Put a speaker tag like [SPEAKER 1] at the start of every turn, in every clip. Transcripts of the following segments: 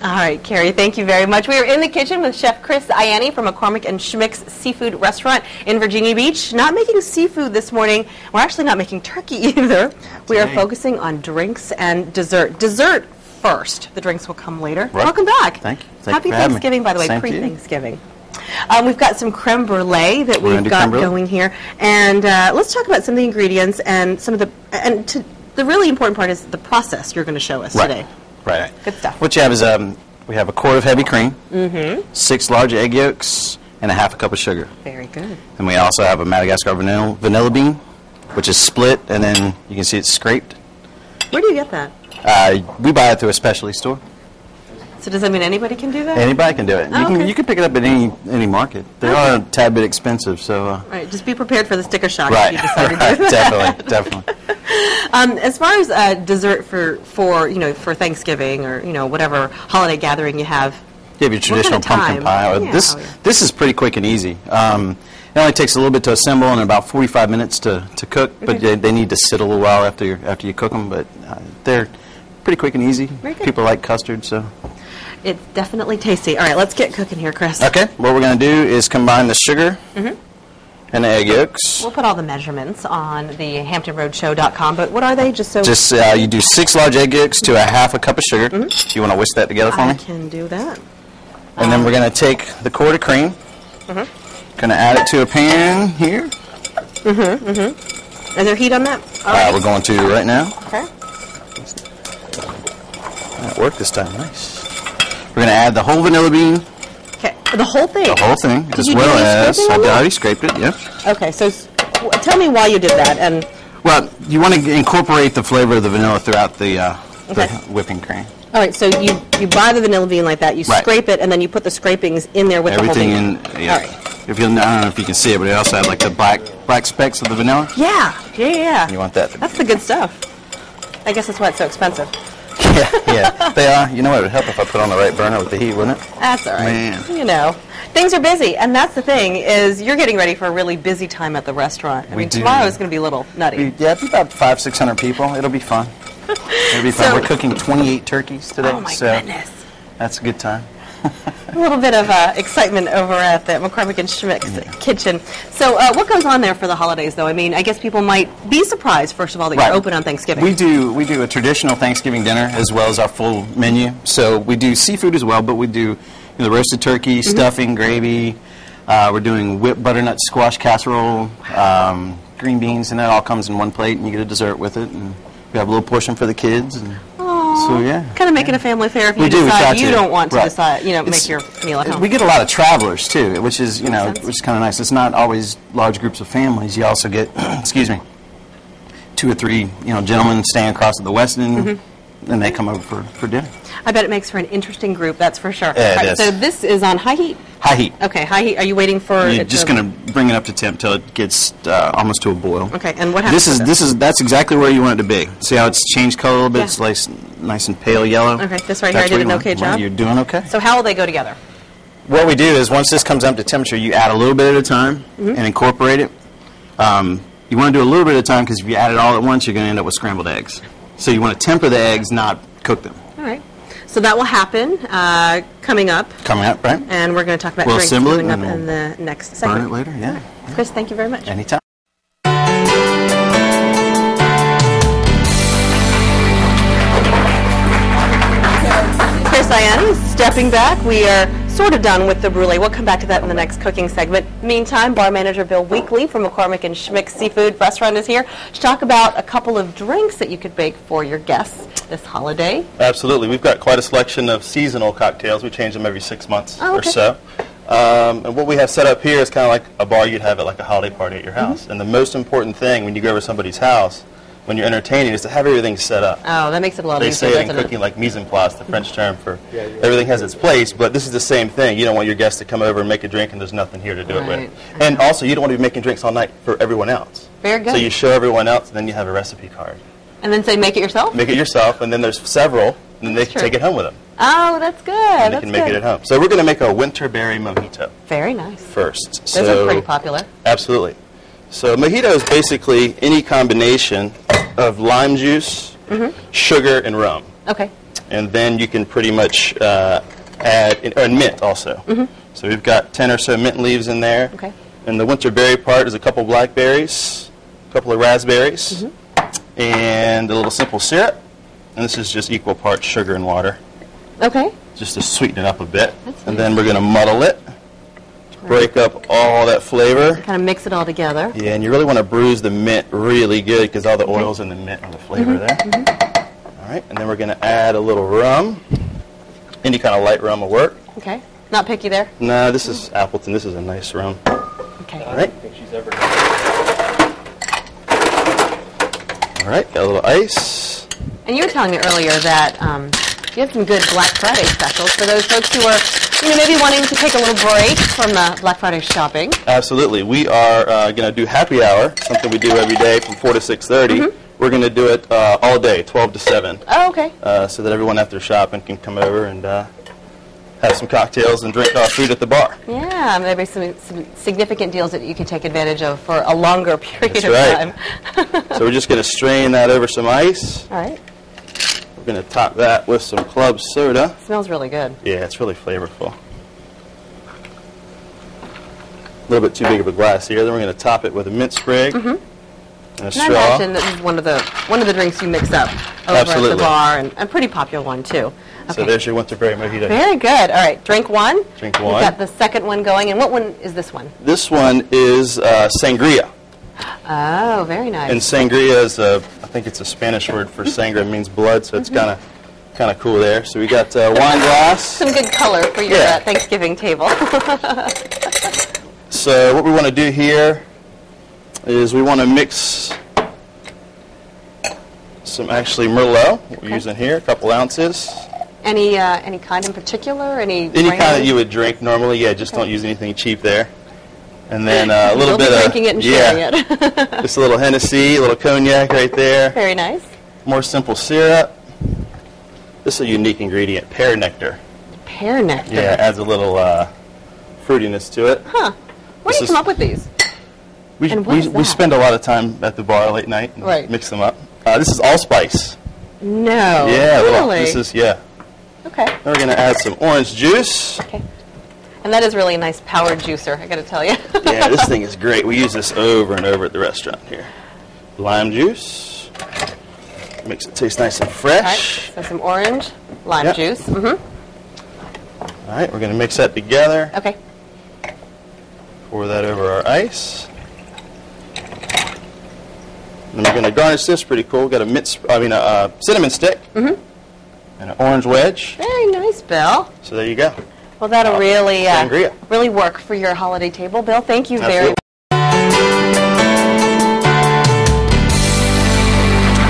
[SPEAKER 1] All right, Carrie, thank you very much. We are in the kitchen with Chef Chris Ianni from McCormick and Schmick's Seafood Restaurant in Virginia Beach. Not making seafood this morning. We're actually not making turkey either. We are focusing on drinks and dessert. Dessert first. The drinks will come later. Right. Welcome back.
[SPEAKER 2] Thank you.
[SPEAKER 1] Happy Thanksgiving, by the way, pre-Thanksgiving. We've got some creme brulee that we've got going here. And let's talk about some of the ingredients and some of the, the really important part is the process you're going to show us today.
[SPEAKER 2] Right.
[SPEAKER 1] Good stuff.
[SPEAKER 2] What you have is we have a quart of heavy cream, 6 large egg yolks, and a half a cup of sugar.
[SPEAKER 1] Very good.
[SPEAKER 2] And we also have a Madagascar vanilla bean, which is split, and then you can see it's scraped.
[SPEAKER 1] Where do you get that?
[SPEAKER 2] We buy it through a specialty store.
[SPEAKER 1] So does that mean anybody can do that?
[SPEAKER 2] Anybody can do it. You can pick it up at any market. They are a tad bit expensive, so.
[SPEAKER 1] Right. Just be prepared for the sticker shock if you decide to do that.
[SPEAKER 2] Definitely.
[SPEAKER 1] As far as dessert for Thanksgiving or whatever holiday gathering you have.
[SPEAKER 2] You have your traditional pumpkin pie. This is pretty quick and easy. It only takes a little bit to assemble and about 45 minutes to cook, but they need to sit a little while after you cook them. But they're pretty quick and easy. People like custard, so.
[SPEAKER 1] It's definitely tasty. All right, let's get cooking here, Chris.
[SPEAKER 2] Okay, what we're going to do is combine the sugar and the egg yolks.
[SPEAKER 1] We'll put all the measurements on the HamptonRoadshow.com, but what are they? Just
[SPEAKER 2] you do 6 large egg yolks to a half a cup of sugar. Do you want to whisk that together for me?
[SPEAKER 1] I can do that.
[SPEAKER 2] And then we're going to take the quart of cream. Going to add it to a pan here.
[SPEAKER 1] Is there heat on that?
[SPEAKER 2] We're going to right now.
[SPEAKER 1] Okay.
[SPEAKER 2] That worked this time. Nice. We're going to add the whole vanilla bean.
[SPEAKER 1] Okay, the whole thing?
[SPEAKER 2] The whole thing, as well as, I already scraped it, yep.
[SPEAKER 1] Okay, so tell me why you did that.
[SPEAKER 2] Well, you want to incorporate the flavor of the vanilla throughout the whipping cream.
[SPEAKER 1] All right, so you buy the vanilla bean like that, you scrape it, and then you put the scrapings in there with
[SPEAKER 2] everything
[SPEAKER 1] the whole thing.
[SPEAKER 2] Yeah. All right. I don't know if you can see it, but it also had like the black specks of the vanilla.
[SPEAKER 1] Yeah.
[SPEAKER 2] You want that.
[SPEAKER 1] That's the good stuff. I guess that's why it's so expensive.
[SPEAKER 2] Yeah, they are. You know what? It would help if I put on the right burner with the heat, wouldn't it?
[SPEAKER 1] That's all right.
[SPEAKER 2] Man.
[SPEAKER 1] Things are busy, and that's the thing, is you're getting ready for a really busy time at the restaurant. I mean, tomorrow is going to be a little nutty.
[SPEAKER 2] It's about 500-600 people. It'll be fun. It'll be fun. We're cooking 28 turkeys today.
[SPEAKER 1] Oh, my goodness.
[SPEAKER 2] That's a good time.
[SPEAKER 1] A little bit of excitement over at the McCormick and Schmick's kitchen. So what goes on there for the holidays, though? I mean, I guess people might be surprised, first of all, that you're open on Thanksgiving.
[SPEAKER 2] We do a traditional Thanksgiving dinner as well as our full menu. So we do seafood as well, but we do the roasted turkey, stuffing, gravy. We're doing whipped butternut squash casserole, green beans, and that all comes in one plate, and you get a dessert with it. And we have a little portion for the kids. And so,
[SPEAKER 1] kind of make it a family affair if you decide you don't want to decide, make your meal at home.
[SPEAKER 2] We get a lot of travelers too, which is kind of nice. It's not always large groups of families. You also get, 2 or 3 gentlemen staying across at the West End, and they come over for dinner.
[SPEAKER 1] I bet it makes for an interesting group, that's for sure.
[SPEAKER 2] Yeah, it is.
[SPEAKER 1] So this is on high heat?
[SPEAKER 2] High heat.
[SPEAKER 1] Okay, high heat. Are you waiting for
[SPEAKER 2] You're just going to bring it up to temp till it gets almost to a boil.
[SPEAKER 1] Okay, and what happens?
[SPEAKER 2] That's exactly where you want it to be. See how it's changed color a little bit? It's like nice and pale yellow.
[SPEAKER 1] Okay, this right here, I did an okay job?
[SPEAKER 2] You're doing okay.
[SPEAKER 1] So how will they go together?
[SPEAKER 2] What we do is once this comes up to temperature, you add a little bit at a time and incorporate it. You want to do a little bit at a time because if you add it all at once, you're going to end up with scrambled eggs. So you want to temper the eggs, not cook them.
[SPEAKER 1] All right. So that will happen coming up.
[SPEAKER 2] Coming up, right.
[SPEAKER 1] And we're going to talk about drinks coming up in the next segment.
[SPEAKER 2] Burn it later, yeah.
[SPEAKER 1] Chris, thank you very much.
[SPEAKER 2] Anytime.
[SPEAKER 1] Chris Ianni is stepping back. We are sort of done with the brulee. We'll come back to that in the next cooking segment. Meantime, bar manager Bill Weekly from McCormick and Schmick's Seafood Restaurant is here to talk about a couple of drinks that you could bake for your guests this holiday.
[SPEAKER 3] Absolutely. We've got quite a selection of seasonal cocktails. We change them every 6 months or so. And what we have set up here is kind of like a bar you'd have at like a holiday party at your house. And the most important thing when you go over to somebody's house, when you're entertaining, is to have everything set up.
[SPEAKER 1] Oh, that makes it a lot easier.
[SPEAKER 3] They say in cooking like mise en place, the French term for everything has its place, but this is the same thing. You don't want your guests to come over and make a drink and there's nothing here to do it with. And also, you don't want to be making drinks all night for everyone else.
[SPEAKER 1] Very good.
[SPEAKER 3] So you show everyone else, and then you have a recipe card.
[SPEAKER 1] And then say, make it yourself?
[SPEAKER 3] Make it yourself, and then there's several, and then they can take it home with them.
[SPEAKER 1] Oh, that's good.
[SPEAKER 3] And they can make it at home. So we're going to make a winter berry mojito.
[SPEAKER 1] Very nice.
[SPEAKER 3] First.
[SPEAKER 1] Those are pretty popular.
[SPEAKER 3] Absolutely. So mojito is basically any combination of lime juice, sugar, and rum.
[SPEAKER 1] Okay.
[SPEAKER 3] and then you can pretty much add and mint also. So we've got 10 or so mint leaves in there.
[SPEAKER 1] Okay.
[SPEAKER 3] And the winter berry part is a couple blackberries, a couple of raspberries, and a little simple syrup. And this is just equal parts sugar and water.
[SPEAKER 1] Okay.
[SPEAKER 3] Just to sweeten it up a bit.
[SPEAKER 1] That's
[SPEAKER 3] and
[SPEAKER 1] nice.
[SPEAKER 3] then we're going to muddle it, break up all that flavor.
[SPEAKER 1] Kind of mix it all together.
[SPEAKER 3] Yeah, and you really want to bruise the mint really good because all the oil's in the mint and the flavor there. All right, and then we're going to add a little rum. Any kind of light rum will work.
[SPEAKER 1] Okay. Not picky there?
[SPEAKER 3] No, this is Appleton. This is a nice rum.
[SPEAKER 1] Okay.
[SPEAKER 3] All right. All right, got a little ice.
[SPEAKER 1] And you were telling me earlier that you have some good Black Friday specials for those folks who are, maybe wanting to take a little break from Black Friday shopping.
[SPEAKER 3] Absolutely. We are going to do happy hour, something we do every day from 4 to 6:30. We're going to do it all day, 12 to 7.
[SPEAKER 1] Oh, okay.
[SPEAKER 3] So that everyone after shopping can come over and have some cocktails and drink food at the bar.
[SPEAKER 1] Yeah, maybe some significant deals that you can take advantage of for a longer period of time.
[SPEAKER 3] So we're just going to strain that over some ice.
[SPEAKER 1] All right.
[SPEAKER 3] We're going to top that with some club soda.
[SPEAKER 1] Smells really good.
[SPEAKER 3] Yeah, it's really flavorful. A little bit too big of a glass here. Then we're going to top it with a mint sprig and a straw.
[SPEAKER 1] And I imagine this is one of the drinks you mix up over at the bar, and a pretty popular one too. Okay.
[SPEAKER 3] So there's your winter berry mojito.
[SPEAKER 1] Very good. All right, drink one.
[SPEAKER 3] Drink one.
[SPEAKER 1] We've got the second one going, and what one is this one?
[SPEAKER 3] This one is sangria.
[SPEAKER 1] Oh, very nice.
[SPEAKER 3] And sangria is I think it's a Spanish word for sangre. It means blood, so it's kind of cool there. So we got wine glass.
[SPEAKER 1] Some good color for your Thanksgiving table.
[SPEAKER 3] So what we want to do here is we want to mix some actually Merlot. We're using here, a couple ounces.
[SPEAKER 1] Any kind in particular? Any
[SPEAKER 3] kind that you would drink normally. Yeah, just don't use anything cheap there. And then a little bit of
[SPEAKER 1] drinking it and sharing it.
[SPEAKER 3] just a little Hennessy, a little cognac right there.
[SPEAKER 1] Very nice.
[SPEAKER 3] More simple syrup. This is a unique ingredient, pear nectar.
[SPEAKER 1] Pear nectar.
[SPEAKER 3] Yeah, it adds a little fruitiness to it.
[SPEAKER 1] Huh. Where do you come up with these?
[SPEAKER 3] We spend a lot of time at the bar late night and mix them up. This is allspice.
[SPEAKER 1] No.
[SPEAKER 3] Yeah,
[SPEAKER 1] really?
[SPEAKER 3] This is
[SPEAKER 1] Okay.
[SPEAKER 3] Then we're going to add some orange juice.
[SPEAKER 1] Okay. And that is really a nice powered juicer, I got to tell you.
[SPEAKER 3] Yeah, this thing is great. We use this over and over at the restaurant here. Lime juice. Makes it taste nice and fresh.
[SPEAKER 1] Right, so some orange, lime juice. All
[SPEAKER 3] right, we're going to mix that together.
[SPEAKER 1] Okay.
[SPEAKER 3] Pour that over our ice. And we're going to garnish this pretty cool. We've got a cinnamon stick and an orange wedge.
[SPEAKER 1] Very nice, Bill.
[SPEAKER 3] So there you go.
[SPEAKER 1] Well, that'll really work for your holiday table, Bill. Thank you very much.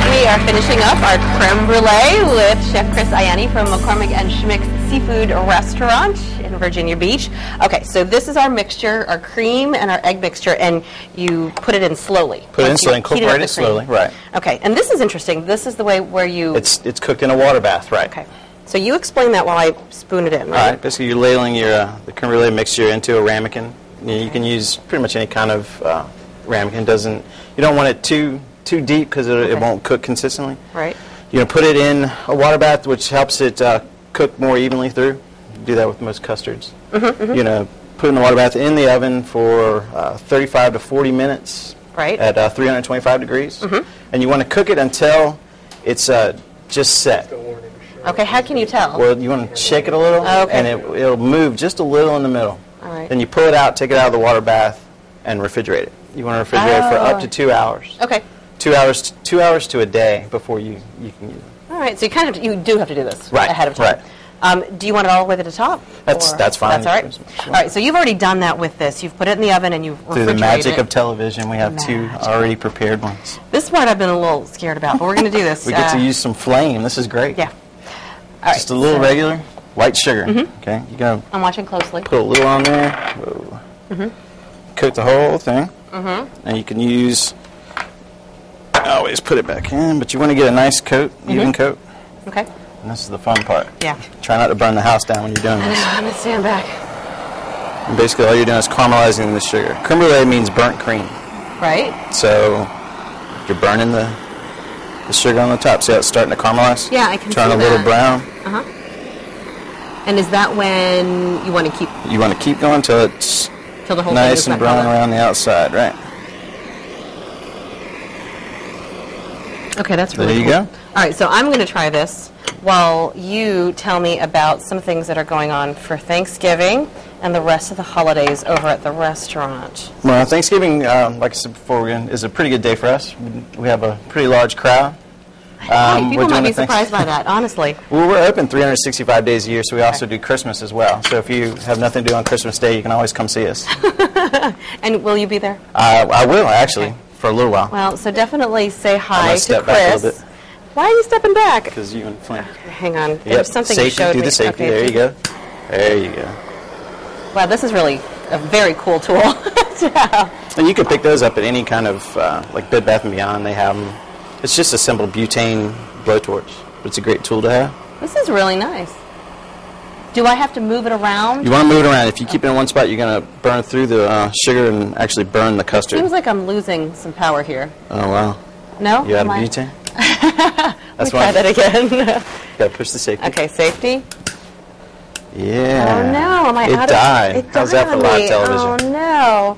[SPEAKER 1] We are finishing up our creme brulee with Chef Chris Ianni from McCormick and Schmick's Seafood Restaurant in Virginia Beach. Okay, so this is our mixture, our cream and our egg mixture, and you put it in slowly.
[SPEAKER 2] Put it in slowly, incorporate it slowly, right.
[SPEAKER 1] Okay, and this is interesting. This is the way where you...
[SPEAKER 2] It's cooked in a water bath, right.
[SPEAKER 1] Okay. So you explain that while I spoon it in, right?
[SPEAKER 2] All right. Basically, you're ladling the creme brulee mixture into a ramekin. You can use pretty much any kind of ramekin. You don't want it too deep because it won't cook consistently.
[SPEAKER 1] Right.
[SPEAKER 2] Put it in a water bath, which helps it cook more evenly through. You do that with most custards. Put it in the water bath in the oven for 35 to 40 minutes.
[SPEAKER 1] Right.
[SPEAKER 2] At 325 degrees. And you want to cook it until it's just set.
[SPEAKER 1] Okay, how can you tell?
[SPEAKER 2] Well, you want to shake it a little, and it'll move just a little in the middle.
[SPEAKER 1] All right.
[SPEAKER 2] Then you pull it out, take it out of the water bath, and refrigerate it. You want to refrigerate it for up to 2 hours.
[SPEAKER 1] Okay.
[SPEAKER 2] 2 hours to a day before you can use it.
[SPEAKER 1] All right, so you do have to do this
[SPEAKER 2] right
[SPEAKER 1] ahead of time.
[SPEAKER 2] Right.
[SPEAKER 1] Do you want it all the way to the top?
[SPEAKER 2] That's fine.
[SPEAKER 1] That's all right. All right, so you've already done that with this. You've put it in the oven and you've refrigerated it.
[SPEAKER 2] Through the magic of television, we have two already prepared ones.
[SPEAKER 1] This part I've been a little scared about, but we're going to do this.
[SPEAKER 2] We get to use some flame. This is great.
[SPEAKER 1] Yeah. All right,
[SPEAKER 2] just a little regular white sugar. Okay, you gotta.
[SPEAKER 1] I'm watching closely.
[SPEAKER 2] Put a little on there. Whoa. Cook the whole thing. And you can use. Always put it back in, but you want to get a nice coat, even coat.
[SPEAKER 1] Okay.
[SPEAKER 2] And this is the fun part.
[SPEAKER 1] Yeah.
[SPEAKER 2] Try not to burn the house down when you're doing this.
[SPEAKER 1] I'm going to stand back.
[SPEAKER 2] And basically, all you're doing is caramelizing the sugar. Creme brulee means burnt cream.
[SPEAKER 1] Right.
[SPEAKER 2] So you're burning the the sugar on the top. See how it's starting to caramelize?
[SPEAKER 1] Yeah, I can
[SPEAKER 2] Turn
[SPEAKER 1] see
[SPEAKER 2] a little brown.
[SPEAKER 1] Uh-huh. And is that when you want to keep...
[SPEAKER 2] You want to keep going till it's
[SPEAKER 1] till the whole
[SPEAKER 2] nice and brown around the outside, right?
[SPEAKER 1] Okay, that's really
[SPEAKER 2] There you
[SPEAKER 1] cool.
[SPEAKER 2] go.
[SPEAKER 1] All right, so I'm going to try this while you tell me about some things that are going on for Thanksgiving and the rest of the holidays over at the restaurant.
[SPEAKER 2] Well, Thanksgiving, like I said before, is a pretty good day for us. We have a pretty large crowd.
[SPEAKER 1] People might be surprised by that, honestly.
[SPEAKER 2] Well, we're open 365 days a year, so we also do Christmas as well. So if you have nothing to do on Christmas Day, you can always come see us.
[SPEAKER 1] And will you be there?
[SPEAKER 2] I will, actually,
[SPEAKER 1] Okay.
[SPEAKER 2] for a little while.
[SPEAKER 1] Well, so definitely say
[SPEAKER 2] I'm
[SPEAKER 1] hi
[SPEAKER 2] gonna
[SPEAKER 1] to
[SPEAKER 2] step back a little
[SPEAKER 1] Chris.
[SPEAKER 2] bit.
[SPEAKER 1] Why are you stepping back?
[SPEAKER 2] Because you and Flynn.
[SPEAKER 1] Hang on.
[SPEAKER 2] Yep.
[SPEAKER 1] There's something
[SPEAKER 2] Safety,
[SPEAKER 1] you showed
[SPEAKER 2] do
[SPEAKER 1] me.
[SPEAKER 2] the safety.
[SPEAKER 1] Okay.
[SPEAKER 2] There you go. There you go.
[SPEAKER 1] Wow, this is really a very cool tool to have.
[SPEAKER 2] And you can pick those up at any kind of, like Bed Bath & Beyond. They have them. It's just a simple butane blowtorch. But it's a great tool to have.
[SPEAKER 1] This is really nice. Do I have to move it around?
[SPEAKER 2] You want to move it around. If you keep it in one spot, you're going to burn through the sugar and actually burn the custard.
[SPEAKER 1] Seems like I'm losing some power here.
[SPEAKER 2] Oh, wow.
[SPEAKER 1] No?
[SPEAKER 2] You out of
[SPEAKER 1] Am I-
[SPEAKER 2] butane?
[SPEAKER 1] Let me try that again.
[SPEAKER 2] Got to push the safety.
[SPEAKER 1] Okay, safety.
[SPEAKER 2] Yeah.
[SPEAKER 1] Oh no, am I
[SPEAKER 2] it
[SPEAKER 1] out
[SPEAKER 2] died.
[SPEAKER 1] of it?
[SPEAKER 2] How's that for
[SPEAKER 1] died
[SPEAKER 2] live
[SPEAKER 1] on me.
[SPEAKER 2] television?
[SPEAKER 1] Oh no.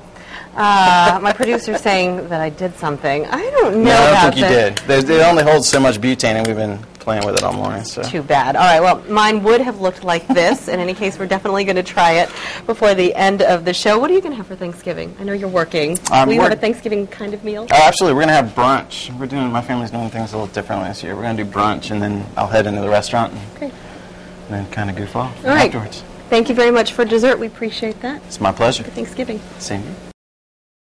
[SPEAKER 1] My producer's saying that I did something. I don't know
[SPEAKER 2] No, I don't
[SPEAKER 1] about
[SPEAKER 2] think you did. They only hold so much butane, and we've been playing with it all morning. So.
[SPEAKER 1] Too bad. All right, well, mine would have looked like this. In any case, we're definitely going to try it before the end of the show. What are you going to have for Thanksgiving? I know you're working. Will you have a Thanksgiving kind of meal?
[SPEAKER 2] Oh, absolutely. We're going to have brunch. My family's doing things a little differently this year. We're going to do brunch, and then I'll head into the restaurant and then kind of goof off
[SPEAKER 1] All right.
[SPEAKER 2] afterwards.
[SPEAKER 1] Thank you very much for dessert. We appreciate that.
[SPEAKER 2] It's my pleasure.
[SPEAKER 1] Happy Thanksgiving.
[SPEAKER 2] Same here.